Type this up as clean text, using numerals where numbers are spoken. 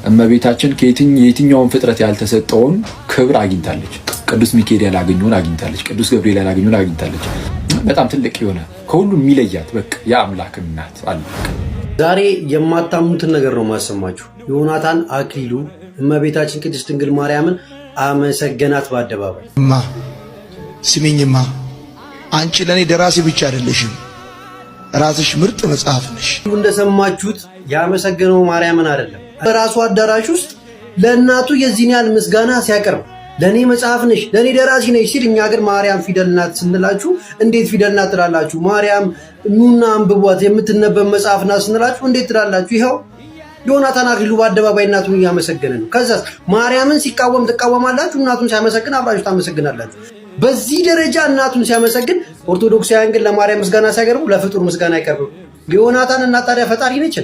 እመቤታችን የትኛውን ፍጥረት ያልተሰጠውን ክብር አግኝታለች። ቅዱስ ሚካኤል ያላገኘውን አግኝታለች። ቅዱስ ገብርኤል ያላገኘውን አግኝታለች። በጣም ትልቅ የሆነ ከሁሉም የሚለያት በቃ የአምላክ እናት አለ። ዛሬ የማታምኑትን ነገር ነው ማሰማችሁ። ዮናታን አክሊሉ እመቤታችን ቅድስት ድንግል ማርያምን አመሰገናት በአደባባይ። ስሚኝማ፣ አንቺ ለኔ ደራሲ ብቻ አይደለሽም፣ ራስሽ ምርጥ መጽሐፍ ነሽ። እንደሰማችሁት ያመሰገነው ማርያምን አይደለም፣ በራሱ አዳራሽ ውስጥ ለእናቱ የዚህን ያህል ምስጋና ሲያቀርብ ለኔ መጽሐፍ ነሽ፣ ለኔ ደራሲ ነሽ ሲል፣ እኛ ግን ማርያም ፊደል ናት ስንላችሁ እንዴት ፊደል ናት ትላላችሁ? ማርያም ኑና አንብቧት የምትነበብ መጽሐፍ ናት ስንላችሁ እንዴት ትላላችሁ? ይኸው ዮናታን አክሊሉ በአደባባይ እናቱን እያመሰገነ ነው። ከዛ ማርያምን ሲቃወም ትቃወማላችሁ፣ እናቱን ሲያመሰግን አብራችሁ ታመሰግናላችሁ። በዚህ ደረጃ እናቱን ሲያመሰግን፣ ኦርቶዶክሳውያን ግን ለማርያም ምስጋና ሲያቀርቡ ለፍጡር ምስጋና አይቀርብም። ዮናታን እናት ታዲያ ፈጣሪ ነች?